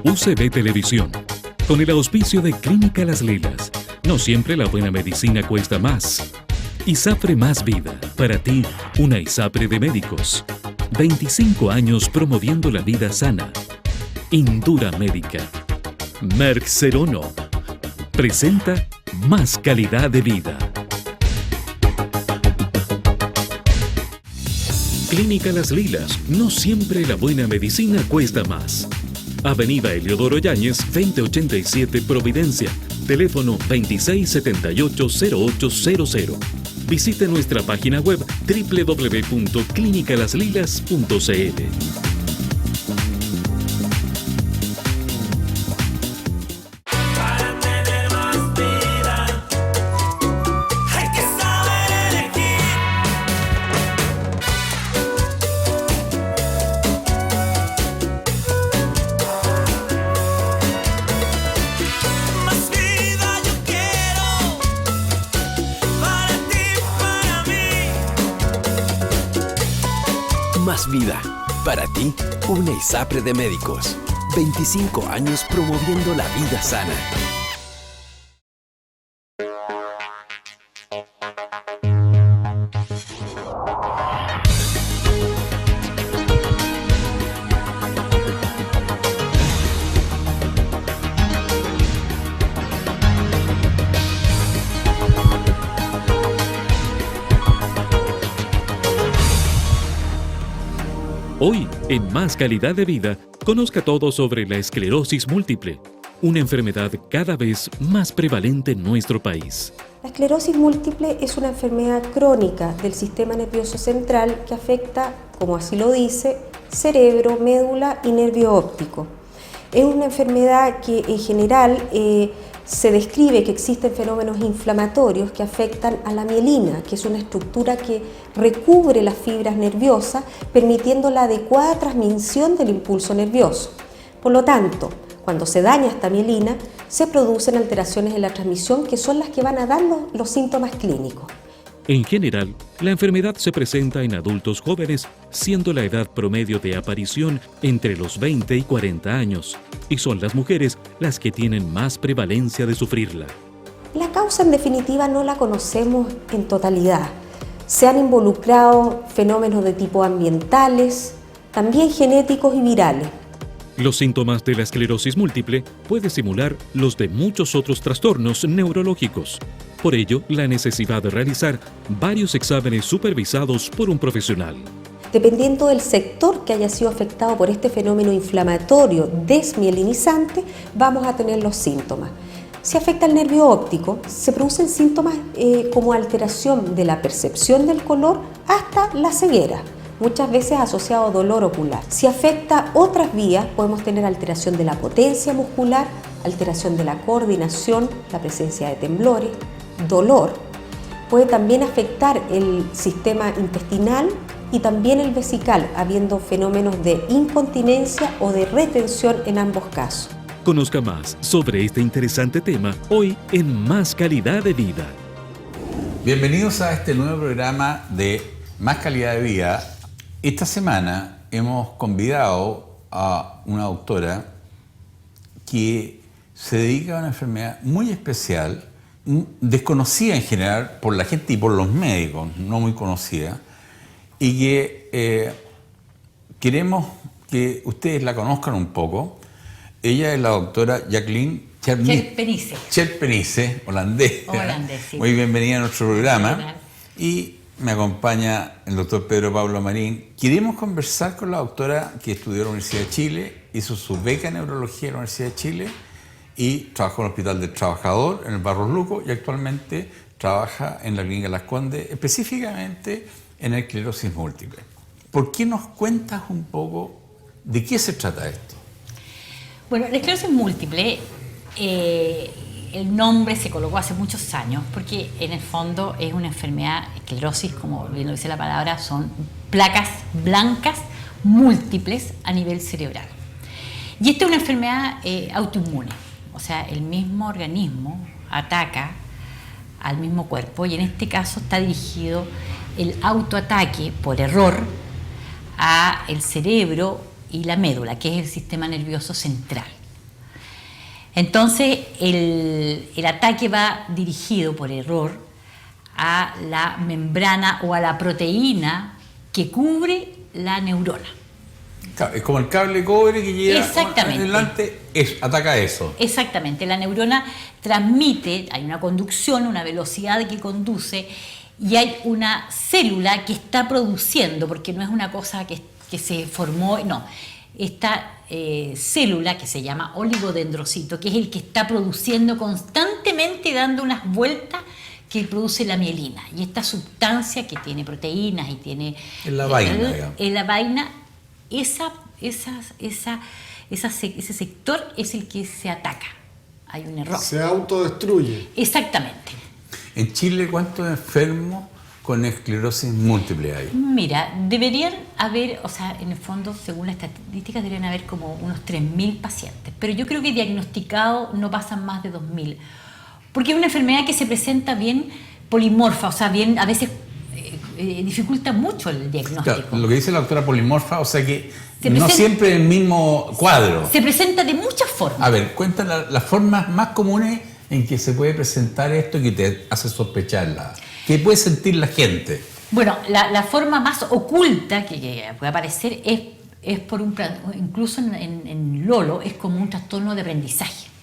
UCB Televisión, con el auspicio de Clínica Las Lilas. No siempre la buena medicina cuesta más. ISAPRE Más Vida, para ti, una ISAPRE de médicos. 25 años promoviendo la vida sana. Indura Médica. Merck Serono presenta Más Calidad de Vida. Clínica Las Lilas, no siempre la buena medicina cuesta más. Avenida Eliodoro Yáñez, 2087 Providencia. Teléfono 2678-0800. Visite nuestra página web www.clinicalaslilas.cl. Más vida, para ti, una ISAPRE de médicos. 25 años promoviendo la vida sana. Hoy, en Más Calidad de Vida, conozca todo sobre la esclerosis múltiple, una enfermedad cada vez más prevalente en nuestro país. La esclerosis múltiple es una enfermedad crónica del sistema nervioso central que afecta, como así lo dice, cerebro, médula y nervio óptico. Es una enfermedad que en general se describe que existen fenómenos inflamatorios que afectan a la mielina, que es una estructura que recubre las fibras nerviosas, permitiendo la adecuada transmisión del impulso nervioso. Por lo tanto, cuando se daña esta mielina, se producen alteraciones en la transmisión que son las que van a dar los síntomas clínicos. En general, la enfermedad se presenta en adultos jóvenes, siendo la edad promedio de aparición entre los 20 y 40 años, y son las mujeres las que tienen más prevalencia de sufrirla. La causa en definitiva no la conocemos en totalidad. Se han involucrado fenómenos de tipo ambientales, también genéticos y virales. Los síntomas de la esclerosis múltiple pueden simular los de muchos otros trastornos neurológicos. Por ello, la necesidad de realizar varios exámenes supervisados por un profesional. Dependiendo del sector que haya sido afectado por este fenómeno inflamatorio desmielinizante, vamos a tener los síntomas. Si afecta el nervio óptico, se producen síntomas como alteración de la percepción del color hasta la ceguera, muchas veces asociado a dolor ocular. Si afecta otras vías, podemos tener alteración de la potencia muscular, alteración de la coordinación, la presencia de temblores, dolor. Puede también afectar el sistema intestinal y también el vesical, habiendo fenómenos de incontinencia o de retención en ambos casos. Conozca más sobre este interesante tema hoy en Más Calidad de Vida. Bienvenidos a este nuevo programa de Más Calidad de Vida. Esta semana hemos convidado a una doctora que se dedica a una enfermedad muy especial, desconocida en general por la gente y por los médicos, no muy conocida, y que queremos que ustedes la conozcan un poco. Ella es la doctora Jacqueline Tjerpenice, holandés. Sí. Muy bienvenida a nuestro programa. Y me acompaña el doctor Pedro Pablo Marín. Queremos conversar con la doctora que estudió en la Universidad de Chile, hizo su beca en neurología en la Universidad de Chile y trabajó en el Hospital del Trabajador, en el Barros Luco, y actualmente trabaja en la Clínica Las Condes, específicamente en esclerosis múltiple. ¿Por qué nos cuentas un poco de qué se trata esto? Bueno, la esclerosis múltiple, el nombre se colocó hace muchos años porque en el fondo es una enfermedad, esclerosis, como bien lo dice la palabra, son placas blancas múltiples a nivel cerebral. Y esta es una enfermedad autoinmune, o sea, el mismo organismo ataca al mismo cuerpo y en este caso está dirigido el autoataque por error a el cerebro y la médula, que es el sistema nervioso central. Entonces, el ataque va dirigido por error a la membrana o a la proteína que cubre la neurona. Claro, es como el cable de cobre que llega Exactamente. adelante, ataca eso. Exactamente, la neurona transmite, hay una conducción, una velocidad que conduce y hay una célula que está produciendo, porque no es una cosa que se formó, no, esta célula que se llama oligodendrocito, que es el que está produciendo constantemente, dando unas vueltas, que produce la mielina. Y esta sustancia que tiene proteínas y tiene... En la vaina, digamos. En la vaina, ese sector es el que se ataca. Hay un error. Se autodestruye. Exactamente. En Chile, ¿cuántos enfermos con esclerosis múltiple hay? Mira, deberían haber, o sea, en el fondo, según las estadísticas, deberían haber como unos 3.000 pacientes. Pero yo creo que diagnosticados no pasan más de 2.000. Porque es una enfermedad que se presenta bien polimorfa, o sea, bien, a veces dificulta mucho el diagnóstico. Claro, lo que dice la doctora polimorfa, o sea que Se no presenta- siempre el mismo cuadro. Se presenta de muchas formas. A ver, cuenta las formas más comunes en que se puede presentar esto y que te hace sospecharla. ¿Qué puede sentir la gente? Bueno, la forma más oculta que puede aparecer es por incluso en Lolo, es como un trastorno de aprendizaje.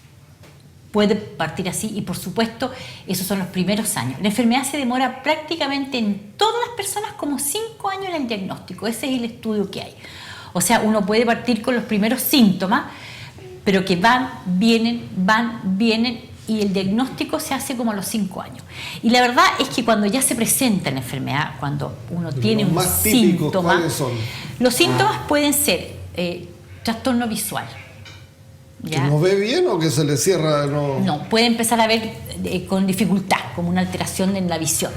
Puede partir así y por supuesto esos son los primeros años. La enfermedad se demora prácticamente en todas las personas como 5 años en el diagnóstico. Ese es el estudio que hay. O sea, uno puede partir con los primeros síntomas, pero que van, vienen y el diagnóstico se hace como a los 5 años. Y la verdad es que cuando ya se presenta la enfermedad, cuando uno tiene un más típicos, síntoma, ¿cuáles son? los síntomas pueden ser trastorno visual. ¿Que ¿ya? no ve bien o que se le cierra? No, puede empezar a ver con dificultad, como una alteración en la visión.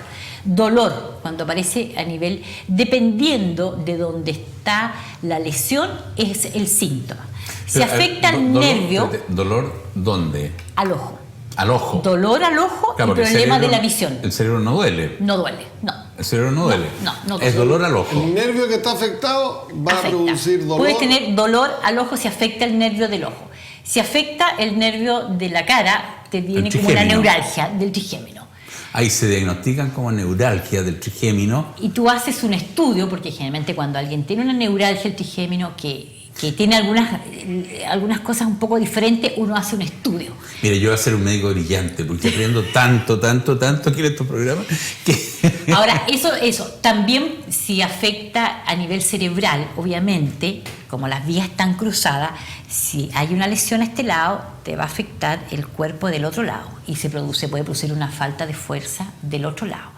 Dolor, cuando aparece a nivel, dependiendo de dónde está la lesión, es el síntoma. Si Pero, afecta al dolor, nervio, espérate, ¿dolor dónde? al ojo. Al ojo. Dolor al ojo Claro, y porque el problema de cerebro- la visión. El cerebro no duele. No duele, no. El cerebro no duele. no Es duele. dolor al ojo. El nervio que está afectado va a Afecta. producir dolor. Puedes tener dolor al ojo si afecta el nervio del ojo. Si afecta el nervio de la cara, te viene como una trigémino. neuralgia del trigémino. Ahí se diagnostican como neuralgia del trigémino. Y tú haces un estudio, porque generalmente cuando alguien tiene una neuralgia del trigémino que tiene algunas cosas un poco diferentes, uno hace un estudio. Mire, yo voy a ser un médico brillante porque aprendo tanto aquí en estos programas que... Ahora, eso también si afecta a nivel cerebral, obviamente, como las vías están cruzadas, si hay una lesión a este lado, te va a afectar el cuerpo del otro lado y puede producir una falta de fuerza del otro lado.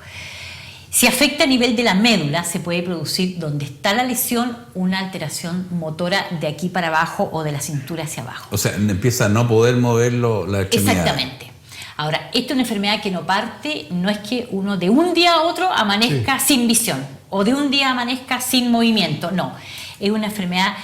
Si afecta a nivel de la médula, se puede producir, donde está la lesión, una alteración motora de aquí para abajo o de la cintura hacia abajo. O sea, empieza a no poder moverlo la extremidad. Exactamente. Ahora, esta es una enfermedad que no parte, no es que uno de un día a otro amanezca sin visión o de un día amanezca sin movimiento, no. Es una enfermedad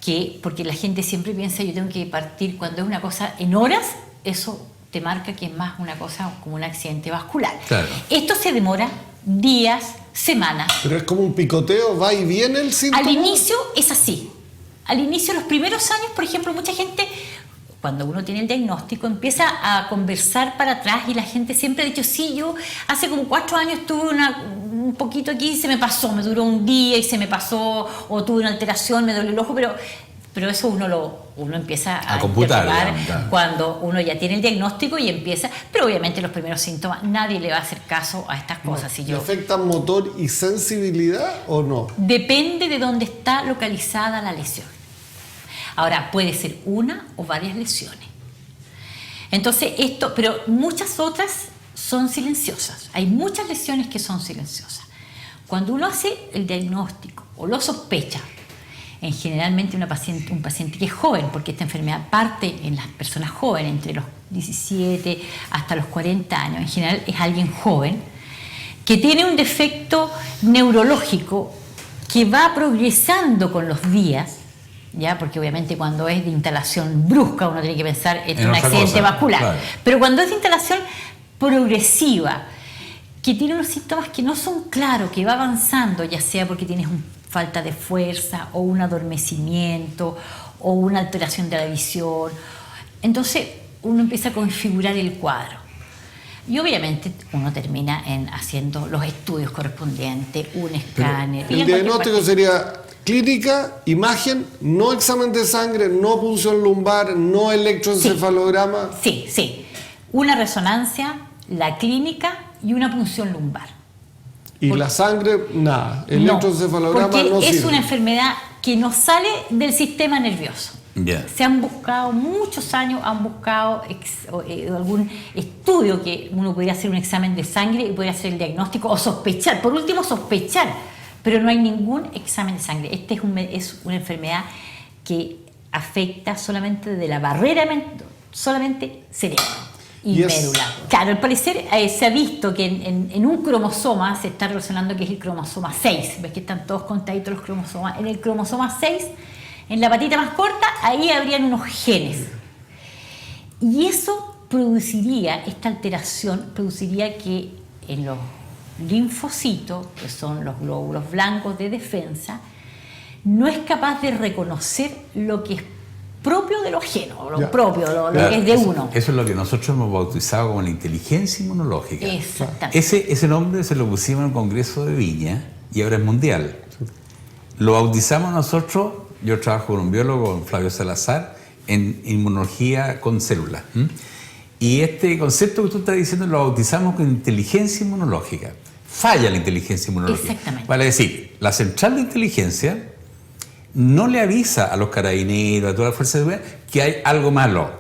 que, porque la gente siempre piensa yo tengo que partir cuando es una cosa en horas, eso te marca que es más una cosa como un accidente vascular. Claro. Esto se demora días, semanas. Pero es como un picoteo, va y viene el síntoma. Al inicio es así. Al inicio, los primeros años, por ejemplo, mucha gente, cuando uno tiene el diagnóstico, empieza a conversar para atrás y la gente siempre ha dicho, sí, yo hace como 4 años tuve un poquito aquí y se me pasó, me duró un día y se me pasó, o tuve una alteración, me dolió el ojo, pero eso uno empieza a computar, interrogar digamos, claro. cuando uno ya tiene el diagnóstico y empieza, pero obviamente los primeros síntomas, nadie le va a hacer caso a estas cosas. Si ¿Le yo, afecta motor y sensibilidad o no? Depende de dónde está localizada la lesión. Ahora, puede ser una o varias lesiones. Entonces, pero muchas otras son silenciosas. Hay muchas lesiones que son silenciosas. Cuando uno hace el diagnóstico o lo sospecha, generalmente un paciente que es joven, porque esta enfermedad parte en las personas jóvenes, entre los 17 hasta los 40 años, en general es alguien joven, que tiene un defecto neurológico que va progresando con los días, ¿ya? Porque obviamente cuando es de instalación brusca uno tiene que pensar en un otra accidente cosa, vascular, claro. pero cuando es de instalación progresiva, que tiene unos síntomas que no son claros, que va avanzando, ya sea porque tienes falta de fuerza o un adormecimiento o una alteración de la visión, Entonces uno empieza a configurar el cuadro. Y obviamente uno termina haciendo los estudios correspondientes, un escáner. El diagnóstico sería clínica, imagen, no examen de sangre, no punción lumbar, no electroencefalograma. Sí. Una resonancia, la clínica y una punción lumbar. Y la sangre, nada. Electroencefalograma porque no es sirve. una enfermedad que no sale del sistema nervioso. Ya. Se han buscado muchos años, algún estudio que uno pudiera hacer un examen de sangre y pudiera hacer el diagnóstico o sospechar, por último sospechar, pero no hay ningún examen de sangre. Esta es una enfermedad que afecta solamente de la barrera, solamente cerebro y médula. Claro, al parecer se ha visto que en un cromosoma se está relacionando, que es el cromosoma 6. Ves que están todos contaditos los cromosomas. En el cromosoma 6, en la patita más corta, ahí habrían unos genes. Y eso esta alteración produciría que en los linfocitos, que son los glóbulos blancos de defensa, no es capaz de reconocer lo que es propio de los genes, o lo propio, lo que es de uno. Eso es lo que nosotros hemos bautizado como la inteligencia inmunológica. Exactamente. Ese nombre se lo pusimos en el Congreso de Viña y ahora es mundial. Lo bautizamos nosotros, yo trabajo con un biólogo, con Flavio Salazar, en inmunología con células. Y este concepto que tú estás diciendo lo bautizamos con inteligencia inmunológica. Falla la inteligencia inmunológica. Exactamente. Vale decir, la central de inteligencia no le avisa a los carabineros, a toda la fuerza de seguridad, que hay algo malo.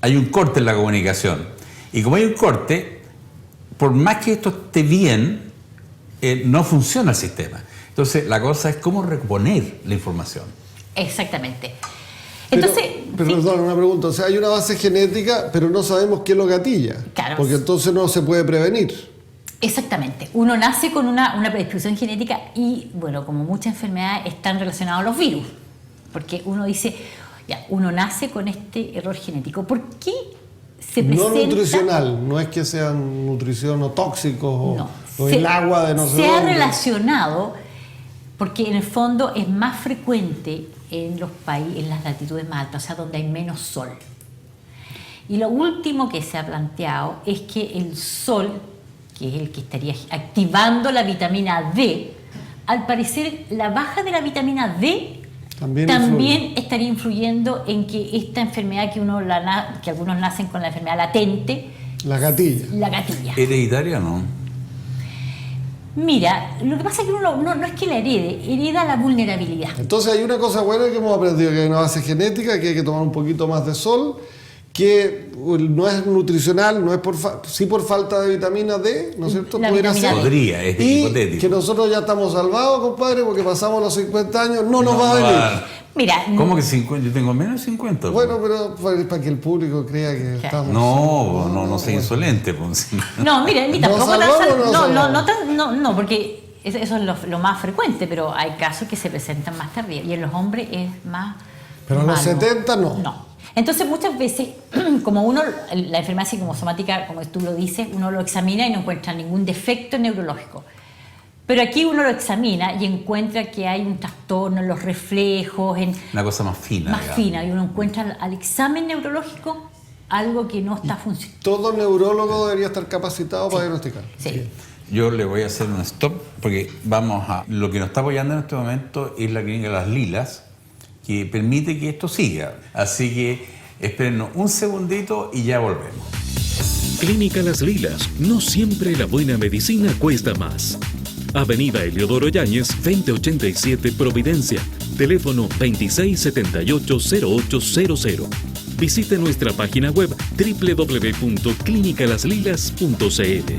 Hay un corte en la comunicación. Y como hay un corte, por más que esto esté bien, no funciona el sistema. Entonces, la cosa es cómo reponer la información. Exactamente. Entonces, pero perdón, una pregunta. O sea, hay una base genética, pero no sabemos qué lo gatilla. Claro. Porque entonces no se puede prevenir. Exactamente. Uno nace con una predisposición genética y, bueno, como muchas enfermedades están relacionadas a los virus. Porque uno dice, ya, uno nace con este error genético. ¿Por qué se presenta? No nutricional, no es que sean nutrición o tóxicos No. o el agua de no sé Se ha dónde. relacionado porque en el fondo es más frecuente en los países, en las latitudes más altas, o sea, donde hay menos sol. Y lo último que se ha planteado es que el sol, que es el que estaría activando la vitamina D, al parecer la baja de la vitamina D también estaría influyendo en que esta enfermedad que algunos nacen con la enfermedad latente, La gatilla. la gatilla. ¿Hereditaria o no? Mira, lo que pasa es que uno no es que la hereda la vulnerabilidad. Entonces hay una cosa buena que hemos aprendido, que hay una base genética, que hay que tomar un poquito más de sol, que no es nutricional, no es sí por falta de vitamina D, ¿no es cierto? La Pudiera vitamina ser. D. Podría, es Y hipotético. que nosotros ya estamos salvados, compadre, porque pasamos los 50 años, no nos va a venir. Mira, ¿Cómo que 50? Yo tengo menos de 50. Bueno, pero para que el público crea que estamos... No sea insolente. Pues. no, mira, ni ¿Nos tampoco salvamos? no, porque eso es lo más frecuente, pero hay casos que se presentan más tardío y en los hombres es más. Pero en los 70 no. No. Entonces muchas veces, como la enfermedad psicosomática, como tú lo dices, uno lo examina y no encuentra ningún defecto neurológico. Pero aquí uno lo examina y encuentra que hay un trastorno en los reflejos, en Una cosa más fina. más digamos. fina, y uno encuentra al examen neurológico algo que no está funcionando. Todo neurólogo debería estar capacitado para diagnosticar. Sí. Yo le voy a hacer un stop porque vamos a... Lo que nos está apoyando en este momento es la clínica Las Lilas, que permite que esto siga. Así que espérennos un segundito y ya volvemos. Clínica Las Lilas. No siempre la buena medicina cuesta más. Avenida Eliodoro Yáñez, 2087 Providencia. Teléfono 2678-0800. Visite nuestra página web www.clinicalaslilas.cl.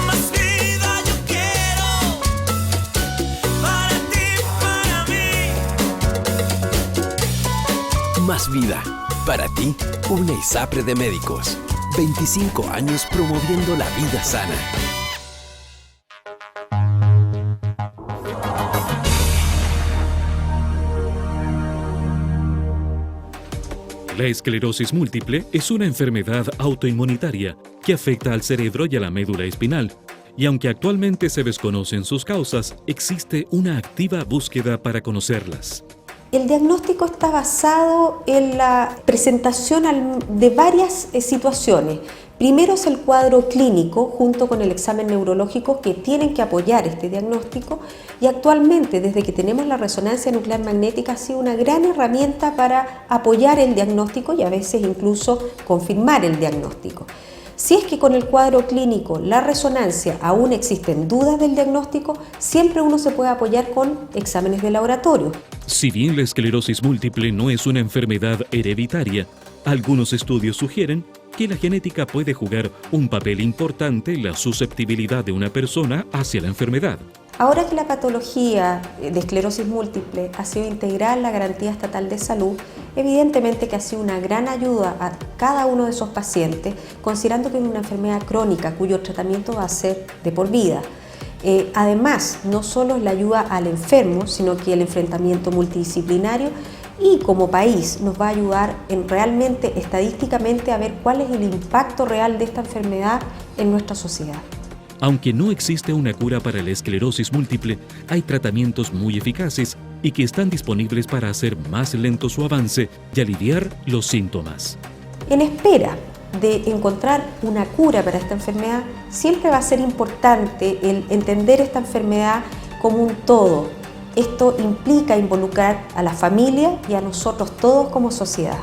Más vida yo quiero, para ti, para mí. Más vida. Para ti, una ISAPRE de médicos. 25 años promoviendo la vida sana. La esclerosis múltiple es una enfermedad autoinmunitaria que afecta al cerebro y a la médula espinal, y aunque actualmente se desconocen sus causas, existe una activa búsqueda para conocerlas. El diagnóstico está basado en la presentación de varias situaciones. Primero es el cuadro clínico junto con el examen neurológico que tienen que apoyar este diagnóstico, y actualmente desde que tenemos la resonancia nuclear magnética ha sido una gran herramienta para apoyar el diagnóstico y a veces incluso confirmar el diagnóstico. Si es que con el cuadro clínico, la resonancia, aún existen dudas del diagnóstico, siempre uno se puede apoyar con exámenes de laboratorio. Si bien la esclerosis múltiple no es una enfermedad hereditaria, algunos estudios sugieren que la genética puede jugar un papel importante en la susceptibilidad de una persona hacia la enfermedad. Ahora que la patología de esclerosis múltiple ha sido integrada en la Garantía Estatal de Salud, evidentemente que ha sido una gran ayuda a cada uno de esos pacientes, considerando que es una enfermedad crónica cuyo tratamiento va a ser de por vida. Además, no solo es la ayuda al enfermo, sino que el enfrentamiento multidisciplinario, y como país nos va a ayudar en realmente estadísticamente a ver cuál es el impacto real de esta enfermedad en nuestra sociedad. Aunque no existe una cura para la esclerosis múltiple, hay tratamientos muy eficaces y que están disponibles para hacer más lento su avance y aliviar los síntomas. En espera de encontrar una cura para esta enfermedad, siempre va a ser importante el entender esta enfermedad como un todo. Esto implica involucrar a la familia y a nosotros todos como sociedad.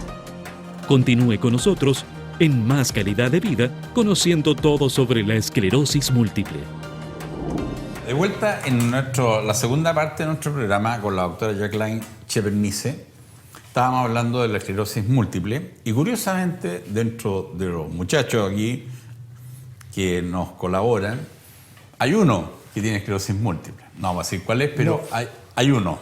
Continúe con nosotros en Más Calidad de Vida, conociendo todo sobre la esclerosis múltiple. De vuelta en la segunda parte de nuestro programa con la doctora Jacqueline Chepernice. Estábamos hablando de la esclerosis múltiple y curiosamente dentro de los muchachos aquí que nos colaboran, hay uno que tiene esclerosis múltiple. No vamos a decir cuál es, pero no. hay uno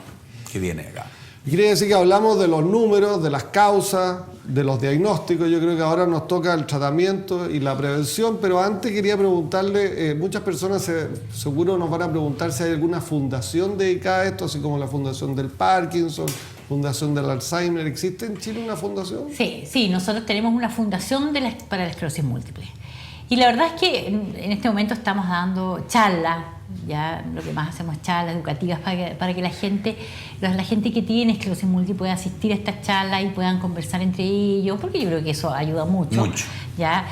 que tiene acá. Quiere decir que hablamos de los números, de las causas, de los diagnósticos. Yo creo que ahora nos toca el tratamiento y la prevención, pero antes quería preguntarle, muchas personas seguro nos van a preguntar si hay alguna fundación dedicada a esto, así como la Fundación del Parkinson, Fundación del Alzheimer. ¿Existe en Chile una fundación? Sí, nosotros tenemos una fundación para la esclerosis múltiple. Y la verdad es que en este momento estamos dando charlas, ya lo que más hacemos es charlas educativas para que la gente que tiene esclerosis múltiple pueda asistir a estas charlas y puedan conversar entre ellos, porque yo creo que eso ayuda mucho. ¿Ya?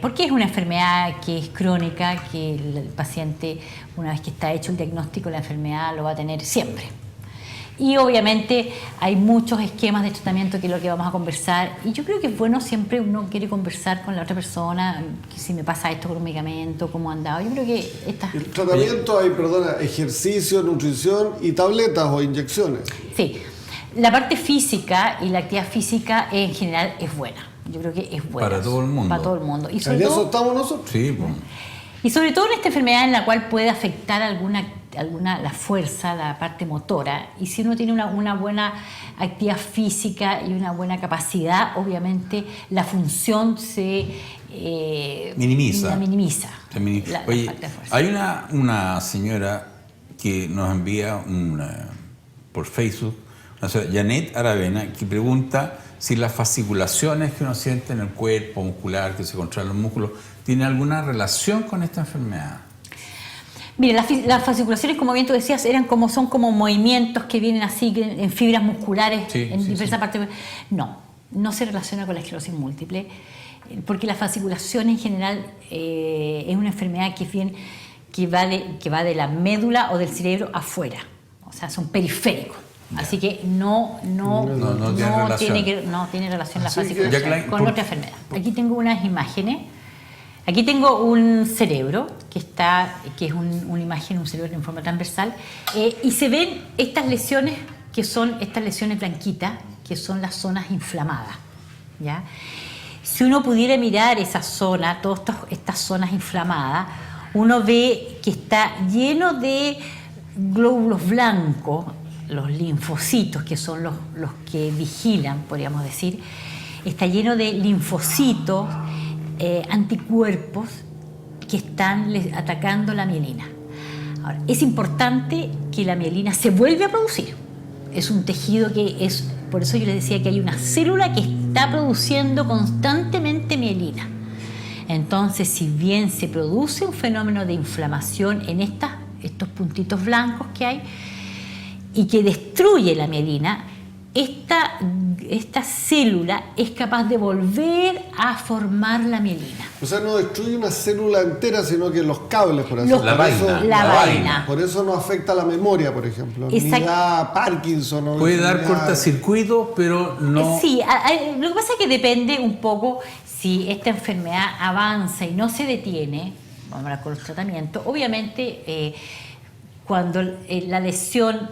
Porque es una enfermedad que es crónica, que el paciente, una vez que está hecho el diagnóstico, la enfermedad lo va a tener siempre. Y obviamente hay muchos esquemas de tratamiento que es lo que vamos a conversar, y yo creo que es bueno, siempre uno quiere conversar con la otra persona, que si me pasa esto con un medicamento, cómo han dado. Yo creo que el tratamiento hay, ejercicio, nutrición y tabletas o inyecciones. Sí, la parte física y la actividad física en general es buena. Yo creo que es buena. Para todo el mundo. Para todo el mundo. Y sobre todo, estamos nosotros. Sí, bueno. Y sobre todo en esta enfermedad en la cual puede afectar la fuerza, la parte motora. Y si uno tiene una buena actividad física y una buena capacidad, obviamente la función se minimiza. Oye, hay una señora que nos envía por Facebook, una señora Janet Aravena, que pregunta si las fasciculaciones que uno siente en el cuerpo muscular, que se contraen los músculos, ¿tiene alguna relación con esta enfermedad? Mira, las fasciculaciones, como bien tú decías, son como movimientos que vienen así en fibras musculares en diversas partes. No se relaciona con la esclerosis múltiple, porque la fasciculación en general es una enfermedad que va de la médula o del cerebro afuera, o sea, son periféricos. Así que no tiene relación la fasciculación con otra enfermedad. Aquí tengo unas imágenes. Aquí tengo un cerebro que es una imagen, un cerebro en forma transversal, y se ven estas lesiones, que son estas lesiones blanquitas, que son las zonas inflamadas, ¿ya? Si uno pudiera mirar esa zona, todas estas zonas inflamadas, uno ve que está lleno de glóbulos blancos, los linfocitos, que son los que vigilan, podríamos decir, está lleno de linfocitos, anticuerpos que están atacando la mielina. Ahora, es importante que la mielina se vuelva a producir. Es un tejido por eso yo les decía que hay una célula que está produciendo constantemente mielina. Entonces, si bien se produce un fenómeno de inflamación en estos puntitos blancos que hay y que destruye la mielina, esta célula es capaz de volver a formar la mielina. O sea, no destruye una célula entera, sino que los cables, por así Los- decirlo. La vaina. Por eso no afecta la memoria, por ejemplo. Ni Exacto. da Parkinson. O Puede dar enfermedades. cortocircuito, pero no... Sí, lo que pasa es que depende un poco si esta enfermedad avanza y no se detiene, vamos a hablar con los tratamientos, obviamente cuando la lesión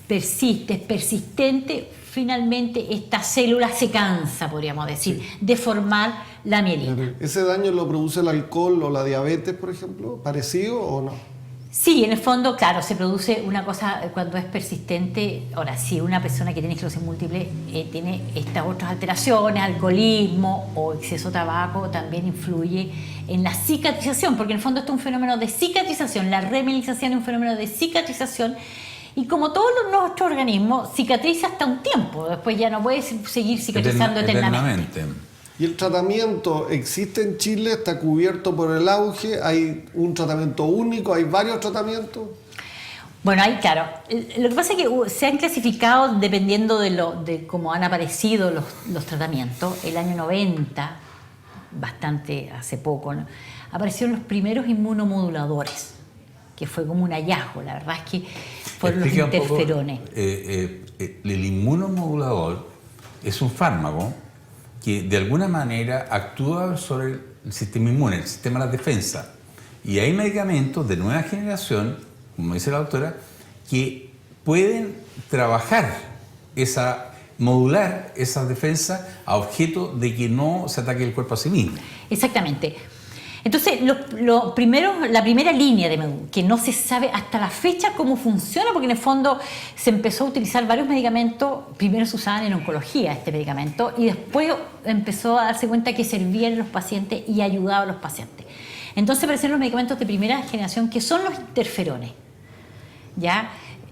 persiste, es persistente, finalmente esta célula se cansa, podríamos decir, de formar la mielina. ¿Ese daño lo produce el alcohol o la diabetes, por ejemplo? ¿Parecido o no? Sí, en el fondo, claro, se produce una cosa cuando es persistente. Ahora, si una persona que tiene esclerosis múltiple tiene estas otras alteraciones, alcoholismo o exceso de tabaco, también influye en la cicatrización, porque en el fondo esto es un fenómeno de cicatrización, la remielización es un fenómeno de cicatrización. Y como todos nuestros organismos, cicatriza hasta un tiempo, después ya no puede seguir cicatrizando eternamente. ¿Y el tratamiento existe en Chile? ¿Está cubierto por el auge? ¿Hay un tratamiento único? ¿Hay varios tratamientos? Bueno, ahí claro, lo que pasa es que se han clasificado dependiendo de cómo han aparecido los tratamientos. El año 90, bastante hace poco, ¿no?, aparecieron los primeros inmunomoduladores, que fue como un hallazgo, la verdad es que fueron los Explica un poco, interferones. el inmunomodulador es un fármaco que de alguna manera actúa sobre el sistema inmune, el sistema de la defensa. Y hay medicamentos de nueva generación, como dice la doctora, que pueden trabajar modular esa defensa a objeto de que no se ataque el cuerpo a sí mismo. Exactamente. Entonces, la primera línea que no se sabe hasta la fecha cómo funciona, porque en el fondo se empezó a utilizar varios medicamentos. Primero se usaban en oncología este medicamento y después empezó a darse cuenta que servían en los pacientes y ayudaba a los pacientes. Entonces aparecieron los medicamentos de primera generación, que son los interferones. Ya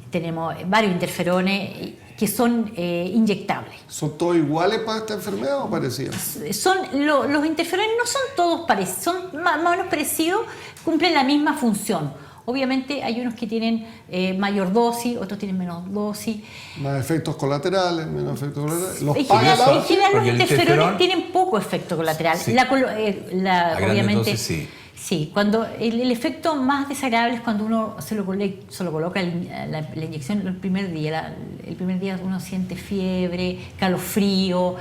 tenemos varios interferones que son inyectables. ¿Son todos iguales para esta enfermedad o parecidos? Los interferones no son todos parecidos, son más o menos parecidos, cumplen la misma función. Obviamente hay unos que tienen mayor dosis, otros tienen menos dosis. Más efectos colaterales, menos efectos colaterales. ¿Los En paga general, la- en general los Porque el interferones interferón- tienen poco efecto colateral. Sí. Obviamente, grandes dosis, sí. Sí, cuando el efecto más desagradable es cuando uno se lo coloca la inyección el primer día. El primer día uno siente fiebre, calofrío,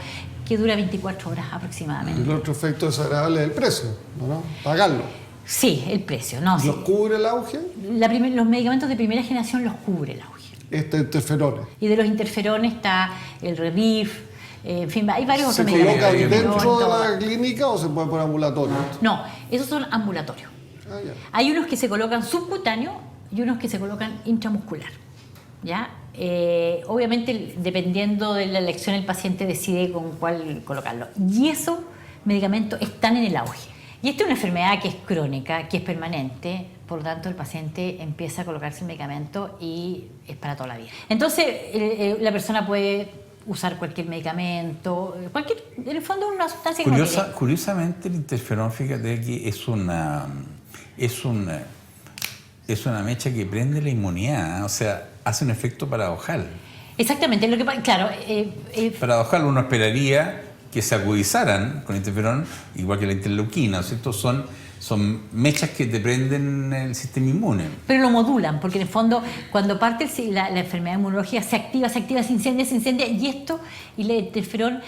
que dura 24 horas aproximadamente. El otro efecto desagradable es el precio, ¿no? Pagarlo. Sí, el precio, no. ¿Los Sí. cubre el auge? Los medicamentos de primera generación los cubre el auge. Interferones. Y de los interferones está el Revif, en fin, hay varios ¿Se otros colocan medicamentos. dentro de todo. la clínica o se puede por ambulatorio? No, esos son ambulatorios. Ah, ya. Hay unos que se colocan subcutáneos y unos que se colocan intramuscular. ¿Ya? Obviamente, dependiendo de la elección, el paciente decide con cuál colocarlo. Y esos medicamentos están en el auge. Y esta es una enfermedad que es crónica, que es permanente, por lo tanto el paciente empieza a colocarse el medicamento y es para toda la vida. Entonces, la persona puede usar cualquier medicamento, en el fondo una sustancia que no tiene. Curiosamente, el interferón, fíjate que es una mecha que prende la inmunidad, ¿eh? O sea, hace un efecto paradojal. Exactamente, lo que claro, Paradojal, uno esperaría que se agudizaran con interferón, igual que la interleuquina, ¿no es cierto? Son mechas que te prenden el sistema inmune. pero lo modulan, porque en el fondo cuando parte la enfermedad inmunológica se activa, se incendia, y el interferón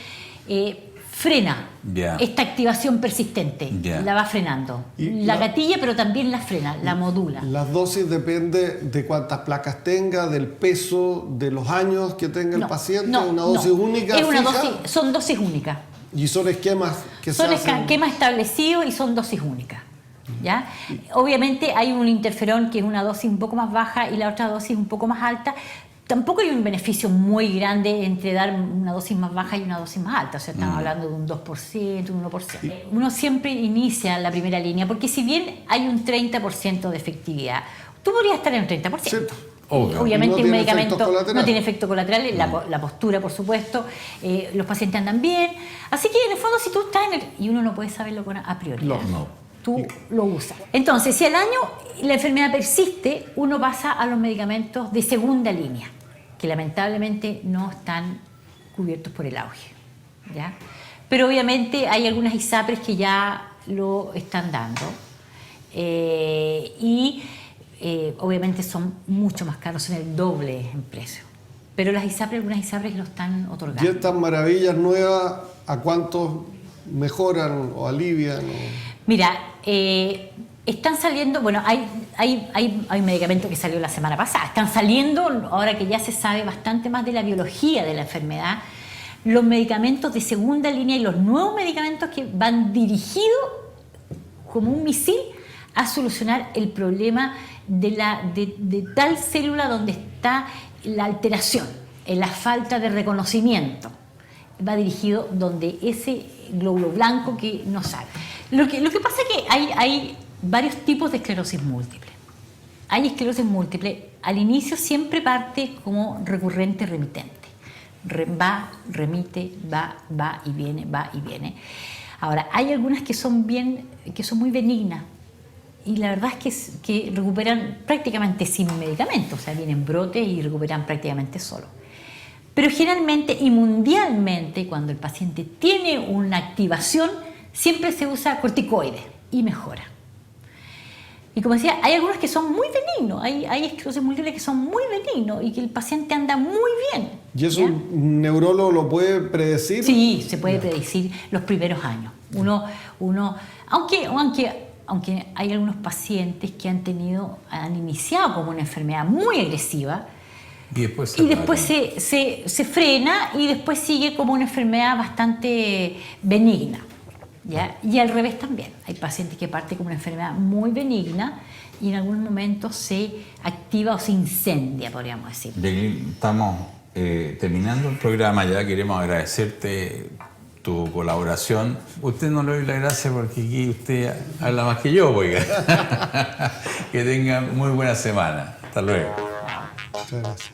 frena Ya. esta activación persistente, Ya. la va frenando. Y La la- gatilla, pero también la frena, la modula. Las dosis depende de cuántas placas tenga, del peso, de los años que tenga el No, paciente. no, ¿Una dosis no. única Es una fija? son dosis únicas. Y son esquemas que Son se hacen. esquemas establecidos y son dosis únicas. ¿Ya? Obviamente hay un interferón que es una dosis un poco más baja y la otra dosis un poco más alta. Tampoco hay un beneficio muy grande entre dar una dosis más baja y una dosis más alta. O sea, estamos hablando de un 2%, un 1%. Uno siempre inicia la primera línea porque si bien hay un 30% de efectividad, tú podrías estar en un 30%. Sí. Obvio. Obviamente No un tiene medicamento efectos colaterales. no tiene efecto colateral, la postura, por supuesto, los pacientes andan bien. Así que en el fondo, si tú estás y uno no puede saberlo a priori. No. No. Tú lo usas. Entonces, si al año la enfermedad persiste, uno pasa a los medicamentos de segunda línea, que lamentablemente no están cubiertos por el auge, ¿ya? Pero obviamente hay algunas ISAPRES que ya lo están dando obviamente son mucho más caros, son el doble en precio. Pero las ISAPRES, algunas ISAPRES lo están otorgando. ¿Y estas maravillas nuevas a cuántos mejoran o alivian? Mira, están saliendo, bueno, hay medicamento que salió la semana pasada, están saliendo, ahora que ya se sabe bastante más de la biología de la enfermedad, los medicamentos de segunda línea y los nuevos medicamentos que van dirigidos como un misil a solucionar el problema de tal célula donde está la alteración, en la falta de reconocimiento. Va dirigido donde ese glóbulo blanco que no sale. Lo que pasa es que hay varios tipos de esclerosis múltiple. Hay esclerosis múltiple, al inicio siempre parte como recurrente remitente. Va, remite, va y viene, va y viene. Ahora, hay algunas que son muy benignas y la verdad es que recuperan prácticamente sin medicamentos, o sea, vienen brotes y recuperan prácticamente solo. Pero generalmente y mundialmente, cuando el paciente tiene una activación, siempre se usa corticoides y mejora. Y como decía, hay algunos que son muy benignos, hay esclerosis múltiple que son muy benignos y que el paciente anda muy bien. ¿Y eso ¿ya? un neurólogo lo puede predecir? Sí, se puede predecir los primeros años. Aunque hay algunos pacientes que han iniciado como una enfermedad muy agresiva Y después se frena y después sigue como una enfermedad bastante benigna, ¿ya? Y al revés también. Hay pacientes que parten como una enfermedad muy benigna y en algún momento se activa o se incendia, podríamos decir. Jacqueline, estamos terminando el programa ya. Queremos agradecerte tu colaboración. Usted no le doy la gracia porque aquí usted habla más que yo, oiga. Que tengan muy buena semana. Hasta luego. Muchas gracias.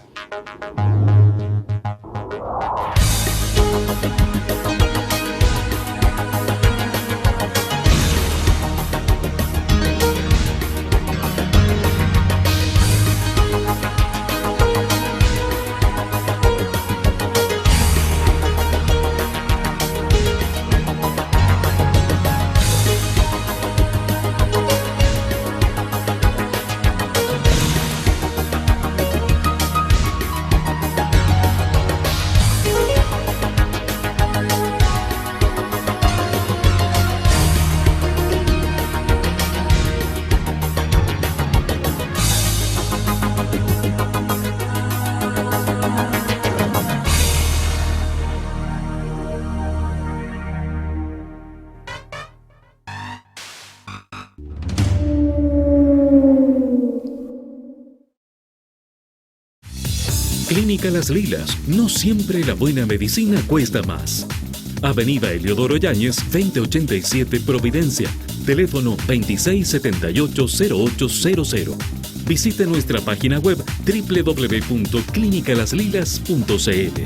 Clínica Las Lilas, no siempre la buena medicina cuesta más. Avenida Eliodoro Yáñez, 2087 Providencia. Teléfono 2678-0800. Visite nuestra página web www.clinicalaslilas.cl.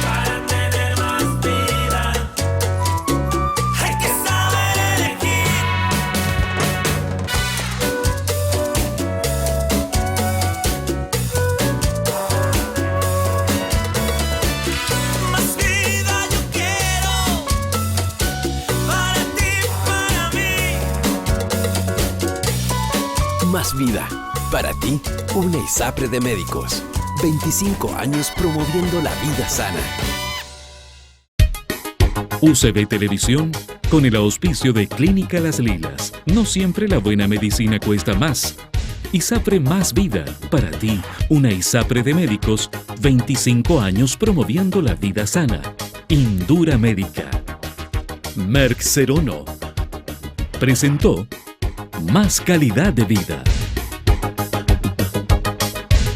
Para tener más vida, hay que saber elegir. Más vida yo quiero, para ti, para mí. Más vida. Para ti, una ISAPRE de médicos. 25 años promoviendo la vida sana. UCB Televisión, con el auspicio de Clínica Las Lilas. No siempre la buena medicina cuesta más. ISAPRE Más Vida, para ti, una ISAPRE de médicos, 25 años promoviendo la vida sana. Indura Médica. Merck Serono presentó Más calidad de vida.